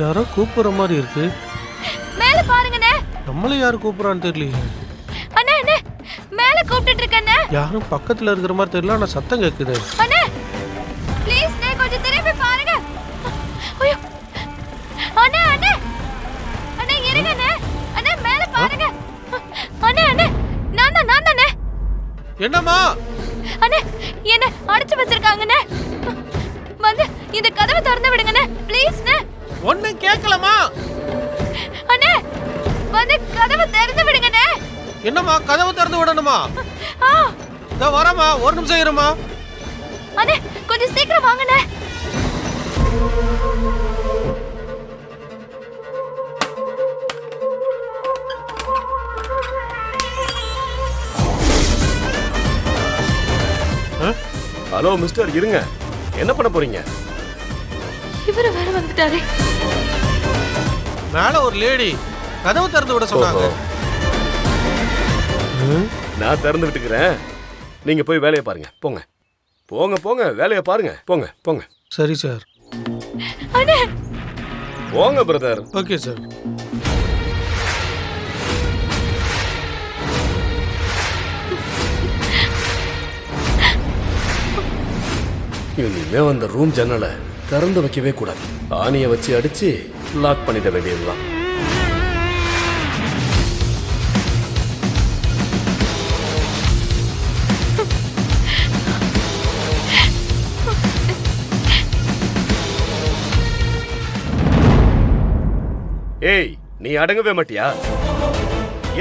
யாரோ கூப்பிடுற மாதிரி இருக்கு. மேல பாருங்கண்ணே. நம்மள யார் கூப்பிடுறான்னு தெரியலையே. அண்ணே அண்ணே மேல கூப்பிட்டுட்டு இருக்கண்ணே. யாரும் பக்கத்துல இருக்கிற மாதிரி தெரியல, ஆனா சத்தம் கேக்குது. அண்ணே ப்ளீஸ் நே கொஞ்சம் திரும்பி பாருங்க. ஐயோ அண்ணே அண்ணே அண்ணே இருங்க அண்ணே. அண்ணே மேல பாருங்க. அண்ணே அண்ணே நான் தானே. என்னம்மா? அண்ணே என்ன அடைச்சு வச்சிருக்காங்கண்ணே. வந்து இந்த கதவை திறந்து விடுங்கண்ணே ப்ளீஸ் நே. ஒண்ணும் கேட்கலமா? அண்ணே வந்து கதவை திறந்து விடுங்கண்ணே. என்னம்மா கதவை திறந்து விடணுமா? இதோ வரமா, ஒரு நிமிஷம் இருமா. அண்ணே கொஞ்சம் சீக்கிரம் வாங்கண்ணே. ஹலோ மிஸ்டர், இருங்க. என்ன பண்ண போறீங்க? இவரு வேற வந்துட்டாரே. மேல ஒரு லேடி கதவை திறந்து விட சொன்னாங்க. நான் திறந்து விட்டுக்கிறேன், நீங்க போய் வேலையை பாருங்க. போங்க போங்க போங்க, வேலையை பாருங்க. போங்க போங்க. சரி சார். அண்ணே போங்க பிரதர். Okay sir. இனிமே அந்த ரூம் ஜன்னலை திறந்து வைக்கவே கூடாது. ஆணியை வச்சு அடிச்சு லாக் பண்ணிட வேண்டியதுதான். ஏய், நீ அடங்கவே மாட்டியா?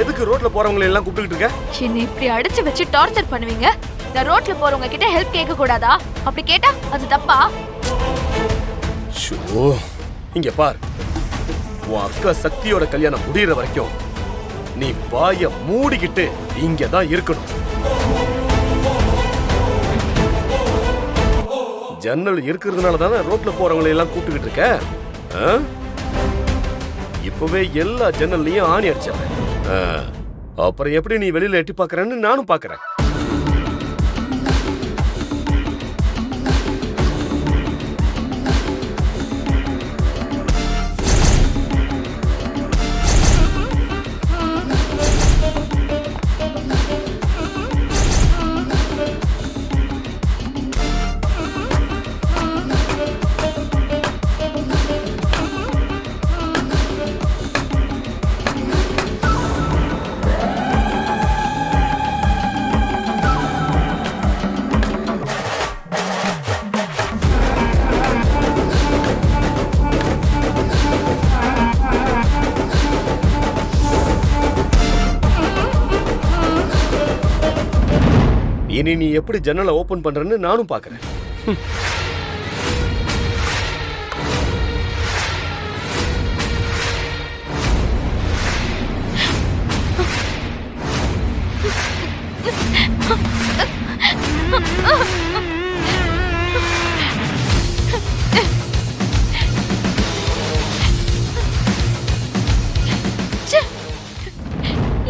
எதுக்கு ரோட்ல போறவங்களை எல்லாம் கூப்பிட்டுக்கிட்டு இருக்க? என்ன இப்படி அடிச்சு வச்சு டார்ச்சர் பண்ணுவீங்க? நான் ரோட்ல போறவங்க கிட்ட ஹெல்ப் கேட்க கூடாதா? அப்படி கேட்டா அது தப்பா? ஷோ, இங்க பார். உன் அக்கா சக்தியோட கல்யாணம் முடியற வரைக்கும் நீ வாய மூடிக்கிட்டு இங்க தான் இருக்கணும். ஜன்னல் இருக்கிறதுனால தானே ரோட்ல போறவங்களை எல்லாம் கூப்பிட்டுக்கிட்டு இருக்க. இப்பவே எல்லா ஜன்னல்லையும் ஆணி அடிச்சிடறேன். அப்புறம் எப்படி நீ வெளியில எட்டி பாக்குறேன்னு நானும் பாக்குறேன். இனி நீ எப்படி ஜன்னலை ஓபன் பண்றன்னு நானும் பாக்குறேன்.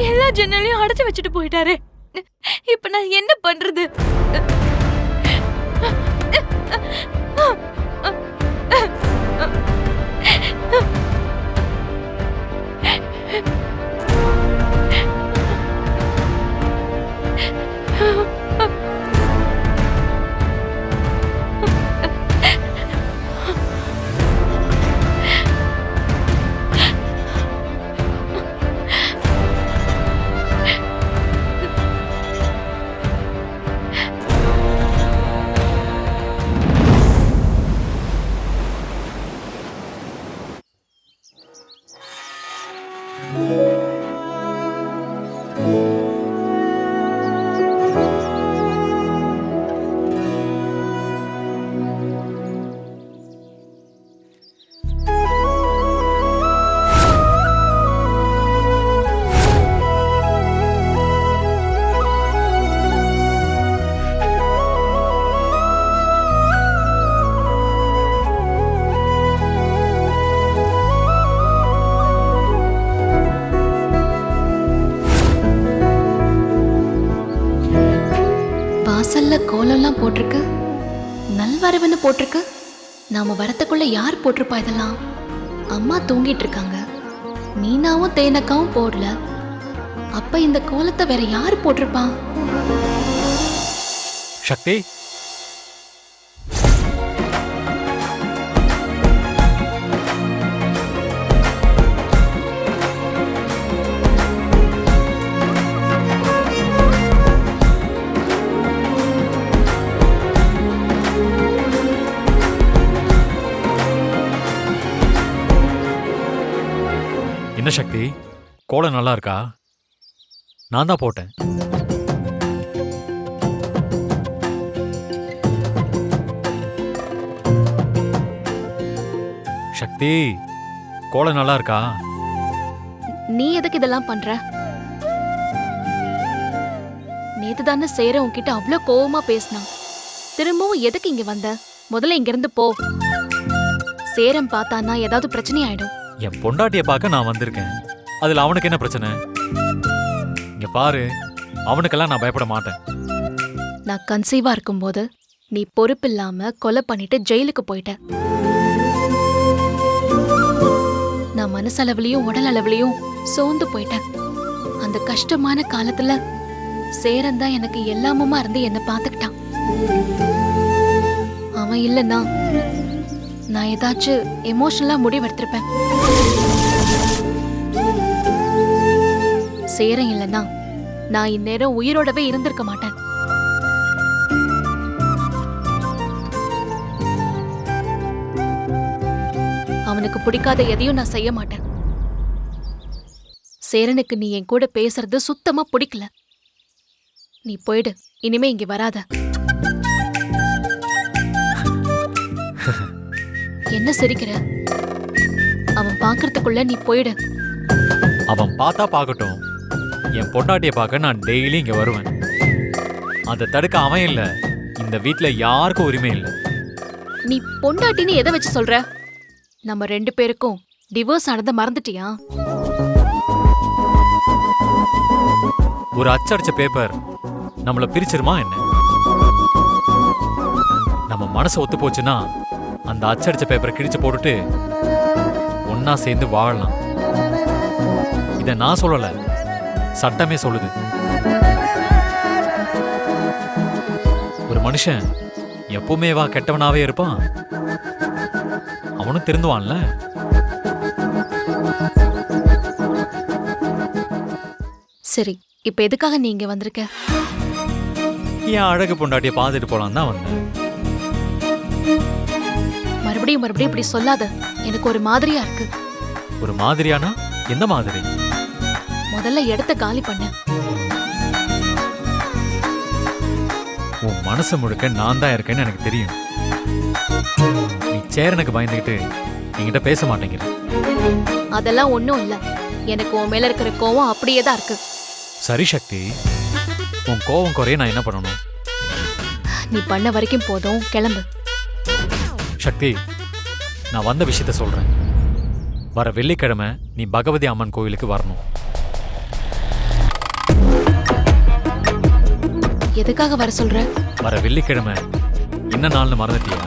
எல்லா ஜன்னலையும் அடைச்சு வச்சுட்டு போயிட்டாரு. இப்ப நான் என்ன பண்றது? கோலம்லாம் போட்டிருக்கு, நல்வரவுன்னு போட்டிருக்கு. நாம வரத்துக்குள்ள யார் போட்டிருப்பா இதெல்லாம்? அம்மா தூங்கிட்டு இருக்காங்க. மீனாவும் தேனக்காவும் போடல. அப்ப இந்த கோலத்தை வேற யாரு போட்டிருப்பான்? சக்தி, என்ன சக்தி, கோலம் நல்லா இருக்கா? நான் தான் போட்டேன். சக்தி, கோலம் நல்லா இருக்கா? நீ எதுக்கு இதெல்லாம் பண்ற? நேத்து தானே சேர உன்கிட்ட அவ்வளவு கோவமா பேசினான். திரும்பவும் எதுக்கு இங்க வந்த? முதல்ல இங்க இருந்து போ. சேரம் பார்த்தானா ஏதாவது பிரச்சனை ஆயிடும். என் பொண்டாட்டிய பார்க்க நான் வந்திருக்கேன். அதுல அவனுக்கு என்ன பிரச்சனை? இங்க பாரு, அவனுக்கெல்லாம் நான் பயப்பட மாட்டேன். நான் கன்சீவா இருக்கும்போது நீ பொறுப்பில்லாம கொலை பண்ணிட்டு ஜெயிலுக்கு போயிட்ட. நான் மனசளவுலயும் உடல் அளவுலயும் சோர்ந்து போயிட்டேன். அந்த கஷ்டமான காலத்துல சேரன் தான் எனக்கு எல்லாமுமா இருந்து என்ன பாத்துக்கிட்டான். அவன் இல்லைன்னா நான் ஏதாச்சும் எமோஷனலா முடிவெடுத்திருப்பேன். சேரன் இல்லைன்னா நான் இந்நேரம் உயிரோடவே இருந்திருக்க மாட்டேன். அவனுக்கு பிடிக்காத எதையும் நான் செய்ய மாட்டேன். சேரனுக்கு நீ என் கூட பேசுறது சுத்தமா பிடிக்கல. நீ போயிடு, இனிமே இங்க வராத. என்ன சிரிக்கிற? அவன் பாக்குறதுக்குள்ள நீ போயிடு. அவன் பார்த்தா பார்க்கட்டும். என் பொண்டாட்டிய பார்க்க நான் டெய்லி இங்க வருவேன். அதை தடுக்க அவன் இல்ல, இந்த வீட்ல யாருக்கும் உரிமை இல்லை. நீ பொண்டாட்டின்னு எதை வச்சு சொல்ற? நம்ம 2 பேருக்கும் டிவோர்ஸ் ஆனதை மறந்துட்டியா? ஒரு அச்சடிச்ச பேப்பர் நம்மள பிரிச்சிருமா என்ன? நம்ம மனசு ஒத்து போச்சுன்னா அந்த அச்சடிச்ச பேப்பரை கிழிச்சு போட்டுட்டு ஒன்னா சேர்ந்து வாழலாம். இத நான் சொல்லல, சட்டமே சொல்லுது. ஒரு மனுஷன் எப்பவுமே கெட்டவனாவே இருப்பான்? அவனும் திருந்துவான்ல. சரி, இப்ப எதுக்காக நீ இங்க வந்திருக்க? என் அழகு பொண்டாட்டிய பார்த்துட்டு போலாம் தான் வந்தேன். மறுபடியும் மறுபடியும் இப்படி சொல்லாத, எனக்கு ஒரு மாதிரியா இருக்கு. ஒரு மாதிரியானா எந்த மாதிரி? முதல்ல இடத்த காலி பண்ணு. உன் மனசு முழுக்க நான் தான் இருக்கேன்னு எனக்கு தெரியும். நீ சேரனுக்கு பயந்துகிட்டு என்கிட்ட பேச மாட்டேங்கிற. அதெல்லாம் ஒண்ணும் இல்ல. எனக்கு உன் மேல இருக்கிற கோவம் அப்படியே தான் இருக்கு. சரி சக்தி, உன் கோவம் குறைய நான் என்ன பண்ணணும்? நீ பண்ண வரைக்கும் போதும், கிளம்பு. சக்தி, நான் வந்த விஷயத்த சொல்றேன். வர வெள்ளிக்கிழமை நீ பகவதி அம்மன் கோயிலுக்கு வரணும். எதுக்காக வர சொல்ற? வர வெள்ளிக்கிழமை என்ன நாள்னு மறந்துட்டியா?